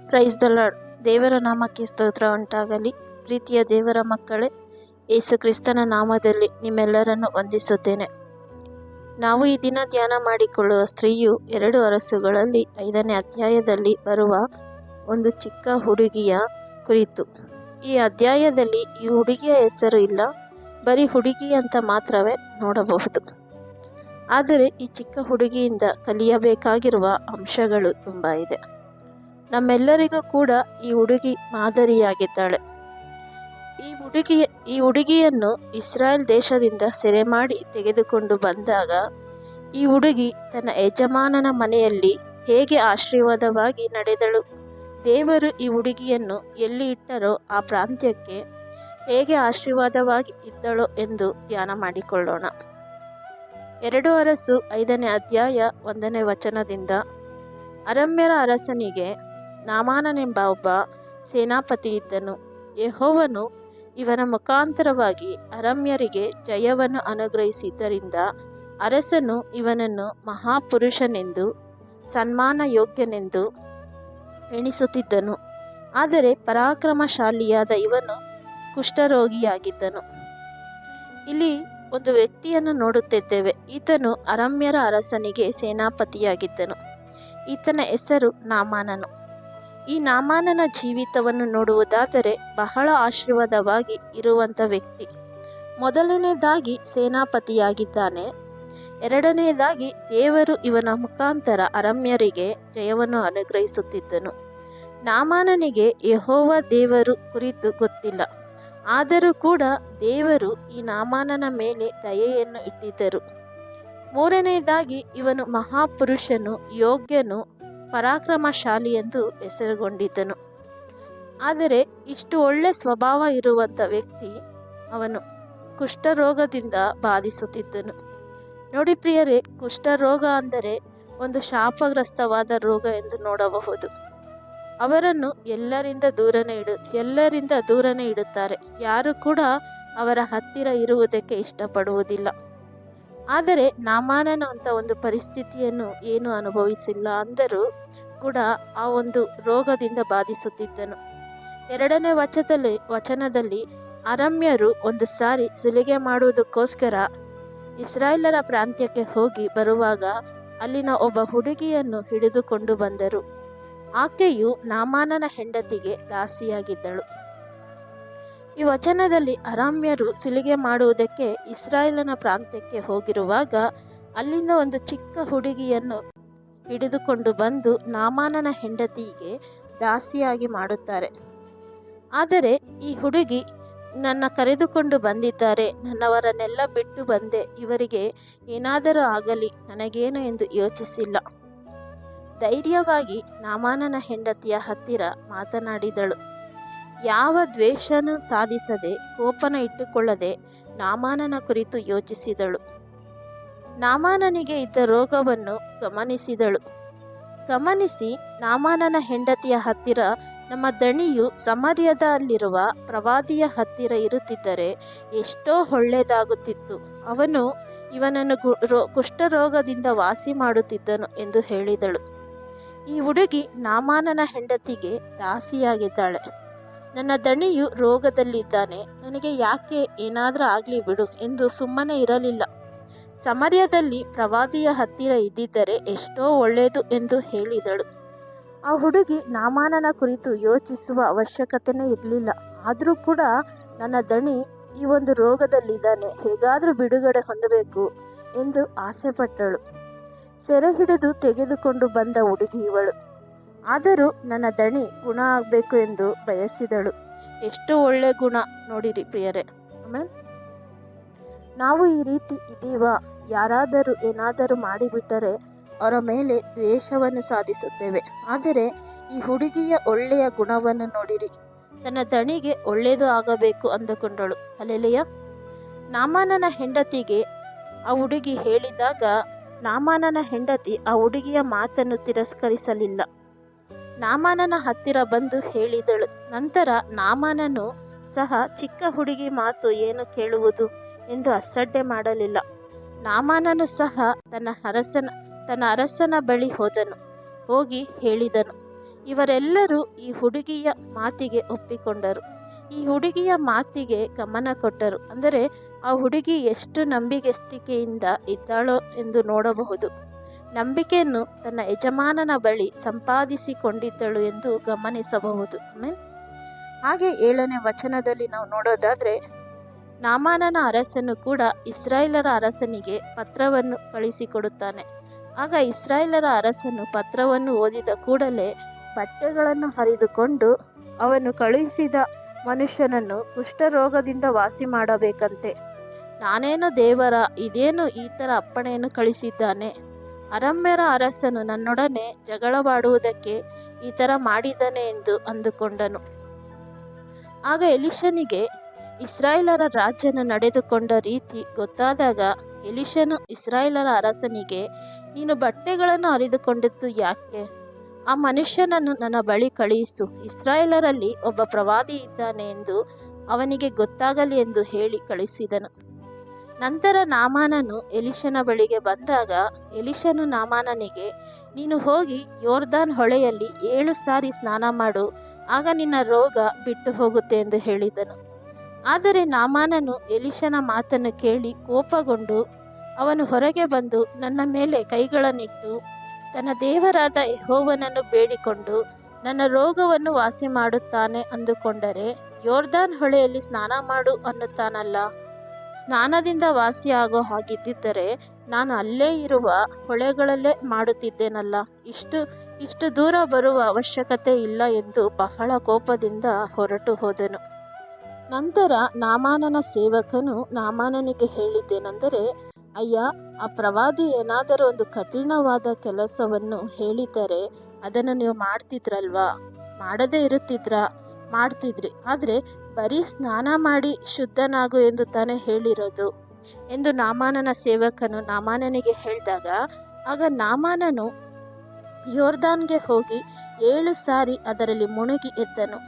Praise the lord. ದೇವರ ನಾಮಕ್ಕೆ ಸ್ತೋತ್ರ ಉಂಟಾಗಲಿ. ಪ್ರೀತಿಯ ದೇವರ ಮಕ್ಕಳೇ, ಯೇಸು ಕ್ರಿಸ್ತನ ನಾಮದಲ್ಲಿ ನಿಮ್ಮೆಲ್ಲರನ್ನು ವಂದಿಸುತ್ತೇನೆ. ನಾವು ಈ ದಿನ ಧ್ಯಾನ ಮಾಡಿಕೊಳ್ಳುವ ಸ್ತ್ರೀಯು 2 ಅರಸುಗಳಲ್ಲಿ 5ನೇ ಅಧ್ಯಾಯದಲ್ಲಿ ಬರುವ ಒಂದು ಚಿಕ್ಕ ಹುಡುಗಿಯ ಕುರಿತು. ಈ ಅಧ್ಯಾಯದಲ್ಲಿ ಈ ಹುಡುಗಿಯ ಹೆಸರು ಇಲ್ಲ, ಬರೀ ಹುಡುಗಿ ಅಂತ ಮಾತ್ರವೇ ನೋಡಬಹುದು. ಆದರೆ ಈ ಚಿಕ್ಕ ಹುಡುಗಿಯಿಂದ ಕಲಿಯಬೇಕಾಗಿರುವ ಅಂಶಗಳು ತುಂಬ ಇದೆ. ನಮ್ಮೆಲ್ಲರಿಗೂ ಕೂಡ ಈ ಹುಡುಗಿ ಮಾದರಿಯಾಗಿದ್ದಾಳೆ. ಈ ಹುಡುಗಿಯನ್ನು ಇಸ್ರಾಯೇಲ್ ದೇಶದಿಂದ ಸೆರೆ ಮಾಡಿ ತೆಗೆದುಕೊಂಡು ಬಂದಾಗ ಈ ಹುಡುಗಿ ತನ್ನ ಯಜಮಾನನ ಮನೆಯಲ್ಲಿ ಹೇಗೆ ಆಶೀರ್ವಾದವಾಗಿ ನಡೆದಳು, ದೇವರು ಈ ಹುಡುಗಿಯನ್ನು ಎಲ್ಲಿ ಇಟ್ಟರೋ ಆ ಪ್ರಾಂತ್ಯಕ್ಕೆ ಹೇಗೆ ಆಶೀರ್ವಾದವಾಗಿ ಇದ್ದಳು ಎಂದು ಧ್ಯಾನ ಮಾಡಿಕೊಳ್ಳೋಣ. 2 ಅರಸು 5ನೇ ಅಧ್ಯಾಯ 1ನೇ ವಚನದಿಂದ, ಅರಾಮ್ಯರ ಅರಸನಿಗೆ ನಾಮಾನನೆಂಬ ಒಬ್ಬ ಸೇನಾಪತಿ ಇದ್ದನು. ಯೆಹೋವನು ಇವನ ಮುಖಾಂತರವಾಗಿ ಅರಾಮ್ಯರಿಗೆ ಜಯವನ್ನು ಅನುಗ್ರಹಿಸಿದ್ದರಿಂದ ಅರಸನು ಇವನನ್ನು ಮಹಾಪುರುಷನೆಂದು ಸನ್ಮಾನ ಯೋಗ್ಯನೆಂದು ಎಣಿಸುತ್ತಿದ್ದನು. ಆದರೆ ಪರಾಕ್ರಮಶಾಲಿಯಾದ ಇವನು ಕುಷ್ಠರೋಗಿಯಾಗಿದ್ದನು. ಇಲ್ಲಿ ಒಂದು ವ್ಯಕ್ತಿಯನ್ನು ನೋಡುತ್ತಿದ್ದೇವೆ. ಈತನು ಅರಾಮ್ಯರ ಅರಸನಿಗೆ ಸೇನಾಪತಿಯಾಗಿದ್ದನು. ಈತನ ಹೆಸರು ನಾಮಾನನು. ಈ ನಾಮಾನನ ಜೀವಿತವನ್ನು ನೋಡುವುದಾದರೆ ಬಹಳ ಆಶೀರ್ವಾದವಾಗಿ ಇರುವಂಥ ವ್ಯಕ್ತಿ. ಮೊದಲನೇದಾಗಿ ಸೇನಾಪತಿಯಾಗಿದ್ದಾನೆ. ಎರಡನೇದಾಗಿ ದೇವರು ಇವನ ಮುಖಾಂತರ ಅರಾಮ್ಯರಿಗೆ ಜಯವನ್ನು ಅನುಗ್ರಹಿಸುತ್ತಿದ್ದನು. ನಾಮಾನನಿಗೆ ಯೆಹೋವ ದೇವರು ಕುರಿತು ಗೊತ್ತಿಲ್ಲ, ಆದರೂ ಕೂಡ ದೇವರು ಈ ನಾಮಾನನ ಮೇಲೆ ದಯೆಯನ್ನು ಇಟ್ಟಿದ್ದರು. ಮೂರನೆಯದಾಗಿ ಇವನು ಮಹಾಪುರುಷನು, ಯೋಗ್ಯನು, ಪರಾಕ್ರಮಶಾಲಿ ಎಂದು ಹೆಸರುಗೊಂಡಿದ್ದನು. ಆದರೆ ಇಷ್ಟು ಒಳ್ಳೆ ಸ್ವಭಾವ ಇರುವಂಥ ವ್ಯಕ್ತಿ ಅವನು ಕುಷ್ಠರೋಗದಿಂದ ಬಾಧಿಸುತ್ತಿದ್ದನು. ನೋಡಿ ಪ್ರಿಯರೇ, ಕುಷ್ಠರೋಗ ಅಂದರೆ ಒಂದು ಶಾಪಗ್ರಸ್ತವಾದ ರೋಗ ಎಂದು ನೋಡಬಹುದು. ಅವರನ್ನು ಎಲ್ಲರಿಂದ ದೂರನೇ ಇಡುತ್ತಾರೆ. ಯಾರು ಕೂಡ ಅವರ ಹತ್ತಿರ ಇರುವುದಕ್ಕೆ ಇಷ್ಟಪಡುವುದಿಲ್ಲ. ಆದರೆ ನಾಮಾನನ ಅಂತ ಒಂದು ಪರಿಸ್ಥಿತಿಯನ್ನು ಏನು ಅನುಭವಿಸಿಲ್ಲ, ಅಂದರೂ ಕೂಡ ಆ ಒಂದು ರೋಗದಿಂದ ಬಾಧಿಸುತ್ತಿದ್ದನು. 2ನೇ ವಚನದಲ್ಲಿ ಅರಾಮ್ಯರು ಒಂದು ಸಾರಿ ಸುಲಿಗೆ ಮಾಡುವುದಕ್ಕೋಸ್ಕರ ಇಸ್ರಾಯೇಲರ ಪ್ರಾಂತ್ಯಕ್ಕೆ ಹೋಗಿ ಬರುವಾಗ ಅಲ್ಲಿನ ಒಬ್ಬ ಹುಡುಗಿಯನ್ನು ಹಿಡಿದುಕೊಂಡು ಬಂದರು. ಆಕೆಯು ನಾಮಾನನ ಹೆಂಡತಿಗೆ ದಾಸಿಯಾಗಿದ್ದಳು. ಈ ವಚನದಲ್ಲಿ ಅರಾಮ್ಯರು ಸುಲಿಗೆ ಮಾಡುವುದಕ್ಕೆ ಇಸ್ರಾಯೇಲನ ಪ್ರಾಂತ್ಯಕ್ಕೆ ಹೋಗಿರುವಾಗ ಅಲ್ಲಿಂದ ಒಂದು ಚಿಕ್ಕ ಹುಡುಗಿಯನ್ನು ಹಿಡಿದುಕೊಂಡು ಬಂದು ನಾಮಾನನ ಹೆಂಡತಿಗೆ ದಾಸಿಯಾಗಿ ಮಾಡುತ್ತಾರೆ. ಆದರೆ ಈ ಹುಡುಗಿ, ನನ್ನ ಕರೆದುಕೊಂಡು ಬಂದಿದ್ದಾರೆ, ನನ್ನವರನ್ನೆಲ್ಲ ಬಿಟ್ಟು ಬಂದೆ, ಇವರಿಗೆ ಏನಾದರೂ ಆಗಲಿ, ನನಗೇನು ಎಂದು ಯೋಚಿಸಿಲ್ಲ. ಧೈರ್ಯವಾಗಿ ನಾಮಾನನ ಹೆಂಡತಿಯ ಹತ್ತಿರ ಮಾತನಾಡಿದಳು. ಯಾವ ದ್ವೇಷನೂ ಸಾಧಿಸದೆ, ಕೋಪನ ಇಟ್ಟುಕೊಳ್ಳದೆ ನಾಮಾನನ ಕುರಿತು ಯೋಚಿಸಿದಳು. ನಾಮಾನನಿಗೆ ಇದ್ದ ರೋಗವನ್ನು ಗಮನಿಸಿ ನಾಮಾನನ ಹೆಂಡತಿಯ ಹತ್ತಿರ, ನಮ್ಮ ದಣಿಯು ಸಮಾರ್ಯದಲ್ಲಿರುವ ಪ್ರವಾದಿಯ ಹತ್ತಿರ ಇರುತ್ತಿದ್ದರೆ ಎಷ್ಟೋ ಒಳ್ಳೆಯದಾಗುತ್ತಿತ್ತು, ಅವನು ಇವನನ್ನು ಕುಷ್ಠರೋಗದಿಂದ ವಾಸಿ ಮಾಡುತ್ತಿದ್ದನು ಎಂದು ಹೇಳಿದಳು. ಈ ಹುಡುಗಿ ನಾಮಾನನ ಹೆಂಡತಿಗೆ ದಾಸಿಯಾಗಿದ್ದಾಳೆ. ನನ್ನ ದಣಿಯು ರೋಗದಲ್ಲಿದ್ದಾನೆ, ನನಗೆ ಯಾಕೆ ಏನಾದರೂ ಆಗಲಿ ಬಿಡು ಎಂದು ಸುಮ್ಮನೆ ಇರಲಿಲ್ಲ. ಸಮಾರ್ಯದಲ್ಲಿ ಪ್ರವಾದಿಯ ಹತ್ತಿರ ಇದ್ದಿದ್ದರೆ ಎಷ್ಟೋ ಒಳ್ಳೆಯದು ಎಂದು ಹೇಳಿದಳು. ಆ ಹುಡುಗಿ ನಾಮಾನನ ಕುರಿತು ಯೋಚಿಸುವ ಅವಶ್ಯಕತೆಯೇ ಇರಲಿಲ್ಲ. ಆದರೂ ಕೂಡ ನನ್ನ ದಣಿ ಈ ಒಂದು ರೋಗದಲ್ಲಿದ್ದಾನೆ, ಹೇಗಾದರೂ ಬಿಡುಗಡೆ ಹೊಂದಬೇಕು ಎಂದು ಆಸೆಪಟ್ಟಳು. ಸೆರೆ ಹಿಡಿದು ತೆಗೆದುಕೊಂಡು ಬಂದ ಹುಡುಗಿ ಇವಳು. ಆದರೂ ನನ್ನ ದಣಿ ಗುಣ ಆಗಬೇಕು ಎಂದು ಬಯಸಿದಳು. ಎಷ್ಟು ಒಳ್ಳೆ ಗುಣ ನೋಡಿರಿ ಪ್ರಿಯರೇ. ಆಮೇಲೆ ನಾವು ಈ ರೀತಿ ಇದೀವ, ಯಾರಾದರೂ ಏನಾದರೂ ಮಾಡಿಬಿಟ್ಟರೆ ಅವರ ಮೇಲೆ ದ್ವೇಷವನ್ನು ಸಾಧಿಸುತ್ತೇವೆ. ಆದರೆ ಈ ಹುಡುಗಿಯ ಒಳ್ಳೆಯ ಗುಣವನ್ನು ನೋಡಿರಿ, ತನ್ನ ದಣಿಗೆ ಒಳ್ಳೆಯದು ಆಗಬೇಕು ಅಂದುಕೊಂಡಳು. ಹಲ್ಲೆಲೂಯಾ. ನಾಮಾನನ ಹೆಂಡತಿಗೆ ಆ ಹುಡುಗಿ ಹೇಳಿದಾಗ ನಾಮಾನನ ಹೆಂಡತಿ ಆ ಹುಡುಗಿಯ ಮಾತನ್ನು ತಿರಸ್ಕರಿಸಲಿಲ್ಲ. ನಾಮಾನನ ಹತ್ತಿರ ಬಂದು ಹೇಳಿದಳು. ನಂತರ ನಾಮಾನನು ಸಹ ಚಿಕ್ಕ ಹುಡುಗಿ ಮಾತು ಏನು ಕೇಳುವುದು ಎಂದು ಅಸಡ್ಡೆ ಮಾಡಲಿಲ್ಲ. ನಾಮಾನನು ಸಹ ತನ್ನ ಅರಸನ ಬಳಿ ಹೋಗಿ ಹೇಳಿದನು, ಇವರೆಲ್ಲರೂ ಈ ಹುಡುಗಿಯ ಮಾತಿಗೆ ಒಪ್ಪಿಕೊಂಡರು. ಈ ಹುಡುಗಿಯ ಮಾತಿಗೆ ಗಮನ ಕೊಟ್ಟರು. ಅಂದರೆ ಆ ಹುಡುಗಿ ಎಷ್ಟು ನಂಬಿಕೆಸ್ತಿಕೆಯಿಂದ ಇದ್ದಾಳೋ ಎಂದು ನೋಡಬಹುದು. ನಂಬಿಕೆಯನ್ನು ತನ್ನ ಯಜಮಾನನ ಬಳಿ ಸಂಪಾದಿಸಿಕೊಂಡಿದ್ದಳು ಎಂದು ಗಮನಿಸಬಹುದು. ಹಾಗೆ 7ನೇ ವಚನದಲ್ಲಿ ನಾವು ನೋಡೋದಾದರೆ, ನಾಮಾನನ ಅರಸನು ಕೂಡ ಇಸ್ರಾಯೇಲರ ಅರಸನಿಗೆ ಪತ್ರವನ್ನು ಕಳಿಸಿಕೊಡುತ್ತಾನೆ. ಆಗ ಇಸ್ರಾಯೇಲರ ಅರಸನು ಪತ್ರವನ್ನು ಓದಿದ ಕೂಡಲೇ ಬಟ್ಟೆಗಳನ್ನು ಹರಿದುಕೊಂಡು ಅವನು ಕಳುಹಿಸಿದ ಮನುಷ್ಯನನ್ನು ಕುಷ್ಠರೋಗದಿಂದ ವಾಸಿ ಮಾಡಬೇಕಂತೆ. ನಾನೇನು ದೇವರ, ಇದೇನು ಈ ಥರ ಅಪ್ಪಣೆಯನ್ನು ಕಳಿಸಿದ್ದಾನೆ? ಅರಾಮ್ಯರ ಅರಸನು ನನ್ನೊಡನೆ ಜಗಳವಾಡುವುದಕ್ಕೆ ಈ ಥರ ಮಾಡಿದ್ದಾನೆ ಎಂದು ಅಂದುಕೊಂಡನು. ಆಗ ಎಲಿಷನಿಗೆ ಇಸ್ರಾಯೇಲರ ರಾಜನು ನಡೆದುಕೊಂಡ ರೀತಿ ಗೊತ್ತಾದಾಗ ಎಲಿಷನು ಇಸ್ರಾಯೇಲರ ಅರಸನಿಗೆ, ನೀನು ಬಟ್ಟೆಗಳನ್ನು ಹರಿದುಕೊಂಡಿದ್ದು ಯಾಕೆ? ಆ ಮನುಷ್ಯನನ್ನು ನನ್ನ ಬಳಿ ಕಳುಹಿಸು, ಇಸ್ರಾಯೇಲರಲ್ಲಿ ಒಬ್ಬ ಪ್ರವಾದಿ ಇದ್ದಾನೆ ಎಂದು ಅವನಿಗೆ ಗೊತ್ತಾಗಲಿ ಎಂದು ಹೇಳಿ ಕಳಿಸಿದನು. ನಂತರ ನಾಮಾನನು ಎಲಿಷನ ಬಳಿಗೆ ಬಂದಾಗ ಎಲಿಷನು ನಾಮಾನನಿಗೆ, ನೀನು ಹೋಗಿ ಯೋರ್ದಾನ್ ಹೊಳೆಯಲ್ಲಿ 7 ಸಾರಿ ಸ್ನಾನ ಮಾಡು, ಆಗ ನಿನ್ನ ರೋಗ ಬಿಟ್ಟು ಹೋಗುತ್ತೆ ಎಂದು ಹೇಳಿದನು. ಆದರೆ ನಾಮಾನನು ಎಲಿಷನ ಮಾತನ್ನು ಕೇಳಿ ಕೋಪಗೊಂಡು ಅವನು ಹೊರಗೆ ಬಂದು ನನ್ನ ಮೇಲೆ ಕೈಗಳನ್ನಿಟ್ಟು ತನ್ನ ದೇವರಾದ ಯೆಹೋವನನ್ನು ಬೇಡಿಕೊಂಡು ನನ್ನ ರೋಗವನ್ನು ವಾಸಿ ಮಾಡುತ್ತಾನೆ ಅಂದುಕೊಂಡರೆ, ಯೋರ್ದಾನ್ ಹೊಳೆಯಲ್ಲಿ ಸ್ನಾನ ಮಾಡು ಅನ್ನುತ್ತಾನಲ್ಲ. ಸ್ನಾನದಿಂದ ವಾಸಿಯಾಗೋ ಹಾಗಿದ್ದರೆ ನಾನು ಅಲ್ಲೇ ಇರುವ ಹೊಳೆಗಳಲ್ಲೇ ಮಾಡುತ್ತಿದ್ದೇನಲ್ಲ. ಇಷ್ಟು ದೂರ ಬರುವ ಅವಶ್ಯಕತೆ ಇಲ್ಲ ಎಂದು ಬಹಳ ಕೋಪದಿಂದ ಹೊರಟು ಹೋದನು. ನಂತರ ನಾಮಾನನ ಸೇವಕನು ನಾಮಾನನಿಗೆ ಹೇಳಿದ್ದೇನೆಂದರೆ, ಅಯ್ಯ, ಆ ಪ್ರವಾದಿ ಏನಾದರೂ ಒಂದು ಕಠಿಣವಾದ ಕೆಲಸವನ್ನು ಹೇಳಿದ್ದರೆ ಅದನ್ನು ನೀವು ಮಾಡ್ತಿದ್ರಲ್ವಾ? ಮಾಡದೇ ಇರುತ್ತಿದ್ರಾ? ಮಾಡ್ತಿದ್ರಿ. ಆದರೆ ಬರೀ ಸ್ನಾನ ಮಾಡಿ ಶುದ್ಧನಾಗು ಎಂದು ತಾನೇ ಹೇಳಿರೋದು ಎಂದು ನಾಮಾನನ ಸೇವಕನು ನಾಮಾನನಿಗೆ ಹೇಳಿದಾಗ, ಆಗ ನಾಮಾನನು ಯೋರ್ದಾನ್ಗೆ ಹೋಗಿ 7 ಸಾರಿ ಅದರಲ್ಲಿ ಮುಳುಗಿ ಎದ್ದನು.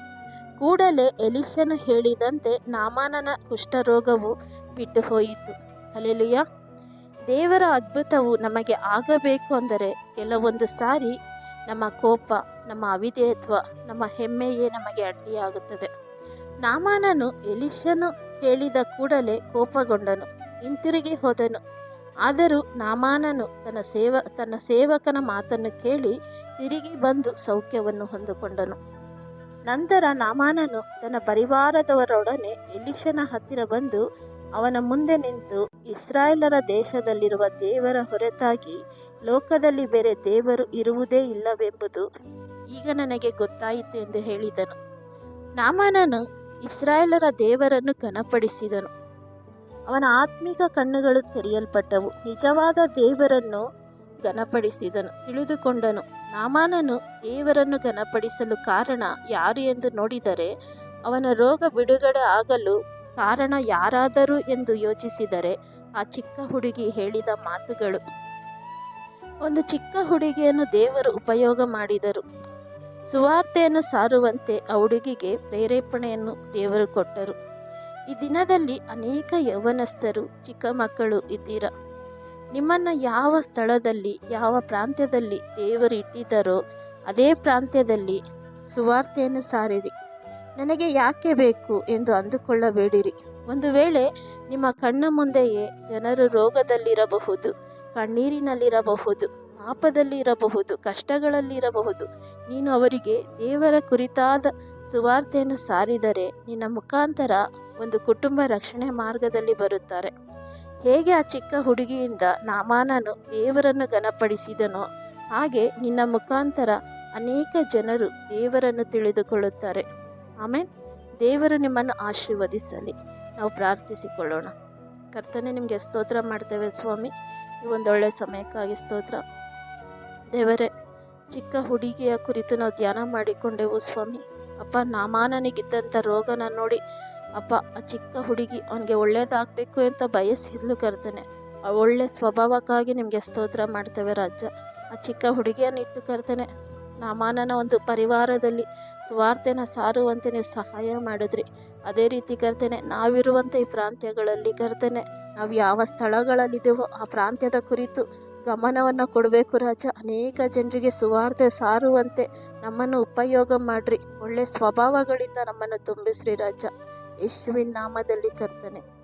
ಕೂಡಲೇ ಎಲಿಷನು ಹೇಳಿದಂತೆ ನಾಮಾನನ ಕುಷ್ಠರೋಗವು ಬಿಟ್ಟು ಹೋಯಿತು. ಹಲ್ಲೆಲೂಯಾ. ದೇವರ ಅದ್ಭುತವು ನಮಗೆ ಆಗಬೇಕು ಅಂದರೆ ಕೆಲವೊಂದು ಸಾರಿ ನಮ್ಮ ಕೋಪ, ನಮ್ಮ ಅವಿಧೇಯತ್ವ, ನಮ್ಮ ಹೆಮ್ಮೆಯೇ ನಮಗೆ ಅಡ್ಡಿಯಾಗುತ್ತದೆ. ನಾಮಾನನು ಎಲಿಷನು ಹೇಳಿದ ಕೂಡಲೇ ಕೋಪಗೊಂಡನು, ಹಿಂತಿರುಗಿ ಹೋದನು. ಆದರೂ ನಾಮಾನನು ತನ್ನ ಸೇವಕನ ಮಾತನ್ನು ಕೇಳಿ ತಿರುಗಿ ಬಂದು ಸೌಖ್ಯವನ್ನು ಹೊಂದಿಕೊಂಡನು. ನಂತರ ನಾಮಾನನು ತನ್ನ ಪರಿವಾರದವರೊಡನೆ ಎಲಿಷನ ಹತ್ತಿರ ಬಂದು ಅವನ ಮುಂದೆ ನಿಂತು, ಇಸ್ರಾಯೇಲರ ದೇಶದಲ್ಲಿರುವ ದೇವರ ಹೊರತಾಗಿ ಲೋಕದಲ್ಲಿ ಬೇರೆ ದೇವರು ಇರುವುದೇ ಇಲ್ಲವೆಂಬುದು ಈಗ ನನಗೆ ಗೊತ್ತಾಯಿತು ಎಂದು ಹೇಳಿದನು. ನಾಮಾನನು ಇಸ್ರಾಯೇಲರ ದೇವರನ್ನು ಘನಪಡಿಸಿದನು. ಅವನ ಆತ್ಮಿಕ ಕಣ್ಣುಗಳು ತೆರೆಯಲ್ಪಟ್ಟವು. ನಿಜವಾದ ದೇವರನ್ನು ಘನಪಡಿಸಿದನು, ತಿಳಿದುಕೊಂಡನು. ನಾಮಾನನು ದೇವರನ್ನು ಘನಪಡಿಸಲು ಕಾರಣ ಯಾರು ಎಂದು ನೋಡಿದರೆ, ಅವನ ರೋಗ ಬಿಡುಗಡೆ ಆಗಲು ಕಾರಣ ಯಾರಾದರೂ ಎಂದು ಯೋಚಿಸಿದರೆ ಆ ಚಿಕ್ಕ ಹುಡುಗಿ ಹೇಳಿದ ಮಾತುಗಳು. ಒಂದು ಚಿಕ್ಕ ಹುಡುಗಿಯನ್ನು ದೇವರು ಉಪಯೋಗ ಮಾಡಿದರು. ಸುವಾರ್ತೆಯನ್ನು ಸಾರುವಂತೆ ಆ ಹುಡುಗಿಗೆ ಪ್ರೇರೇಪಣೆಯನ್ನು ದೇವರು ಕೊಟ್ಟರು. ಈ ದಿನದಲ್ಲಿ ಅನೇಕ ಯೌವನಸ್ಥರು, ಚಿಕ್ಕ ಮಕ್ಕಳು ಇದ್ದೀರಾ. ನಿಮ್ಮನ್ನು ಯಾವ ಸ್ಥಳದಲ್ಲಿ, ಯಾವ ಪ್ರಾಂತ್ಯದಲ್ಲಿ ದೇವರು ಇಟ್ಟಿದ್ದಾರೋ ಅದೇ ಪ್ರಾಂತ್ಯದಲ್ಲಿ ಸುವಾರ್ತೆಯನ್ನು ಸಾರಿರಿ. ನನಗೆ ಯಾಕೆ ಬೇಕು ಎಂದು ಅಂದುಕೊಳ್ಳಬೇಡಿರಿ. ಒಂದು ವೇಳೆ ನಿಮ್ಮ ಕಣ್ಣ ಮುಂದೆಯೇ ಜನರು ರೋಗದಲ್ಲಿರಬಹುದು, ಕಣ್ಣೀರಿನಲ್ಲಿರಬಹುದು, ಪಾಪದಲ್ಲಿರಬಹುದು, ಕಷ್ಟಗಳಲ್ಲಿರಬಹುದು. ನೀನು ಅವರಿಗೆ ದೇವರ ಕುರಿತಾದ ಸುವಾರ್ತೆಯನ್ನು ಸಾರಿದರೆ ನಿನ್ನ ಮುಖಾಂತರ ಒಂದು ಕುಟುಂಬ ರಕ್ಷಣೆ ಮಾರ್ಗದಲ್ಲಿ ಬರುತ್ತಾರೆ. ಹೇಗೆ ಆ ಚಿಕ್ಕ ಹುಡುಗಿಯಿಂದ ನಾಮಾನನು ದೇವರನ್ನು ಘನಪಡಿಸಿದನೋ ಹಾಗೆ ನಿನ್ನ ಮುಖಾಂತರ ಅನೇಕ ಜನರು ದೇವರನ್ನು ತಿಳಿದುಕೊಳ್ಳುತ್ತಾರೆ. ಆಮೇಲೆ ದೇವರು ನಿಮ್ಮನ್ನು ಆಶೀರ್ವದಿಸಲಿ. ನಾವು ಪ್ರಾರ್ಥಿಸಿಕೊಳ್ಳೋಣ. ಕರ್ತನೇ, ನಿಮಗೆ ಸ್ತೋತ್ರ ಮಾಡ್ತೇವೆ ಸ್ವಾಮಿ. ಈ ಒಂದೊಳ್ಳೆ ಸಮಯಕ್ಕಾಗಿ ಸ್ತೋತ್ರ. ದೇವರೇ, ಚಿಕ್ಕ ಹುಡುಗಿಯ ಕುರಿತು ನಾವು ಧ್ಯಾನ ಮಾಡಿಕೊಂಡೆವು ಸ್ವಾಮಿ. ಅಪ್ಪ, ನಾಮಾನನಿಗಿದ್ದಂಥ ರೋಗನ ನೋಡಿ ಅಪ್ಪ, ಆ ಚಿಕ್ಕ ಹುಡುಗಿ ಅವನಿಗೆ ಒಳ್ಳೇದಾಗಬೇಕು ಅಂತ ಬಯಸಿದ್ಲು ಕರ್ತನೆ. ಆ ಒಳ್ಳೆ ಸ್ವಭಾವಕ್ಕಾಗಿ ನಿಮಗೆ ಸ್ತೋತ್ರ ಮಾಡ್ತೇವೆ ರಾಜ. ಆ ಚಿಕ್ಕ ಹುಡುಗಿಯನ್ನು ಇಟ್ಟು ಕರ್ತನೆ, ನಾಮಾನನ ಒಂದು ಪರಿವಾರದಲ್ಲಿ ಸುವಾರ್ತೆನ ಸಾರುವಂತೆ ನೀವು ಸಹಾಯ ಮಾಡಿದ್ರಿ. ಅದೇ ರೀತಿ ಕರ್ತನೆ, ನಾವಿರುವಂಥ ಈ ಪ್ರಾಂತ್ಯಗಳಲ್ಲಿ ಕರ್ತನೆ, ನಾವು ಯಾವ ಸ್ಥಳಗಳಲ್ಲಿದ್ದೇವೋ ಆ ಪ್ರಾಂತ್ಯದ ಕುರಿತು ಗಮನವನ್ನು ಕೊಡಬೇಕು ರಾಜ. ಅನೇಕ ಜನರಿಗೆ ಸುವಾರ್ತೆ ಸಾರುವಂತೆ ನಮ್ಮನ್ನು ಉಪಯೋಗ ಮಾಡಿರಿ. ಒಳ್ಳೆ ಸ್ವಭಾವಗಳಿಂದ ನಮ್ಮನ್ನು ತುಂಬಿಸ್ರಿ ರಾಜ. ಯೇಸುವಿನ ನಾಮದಲ್ಲಿ ಕರ್ತನೆ.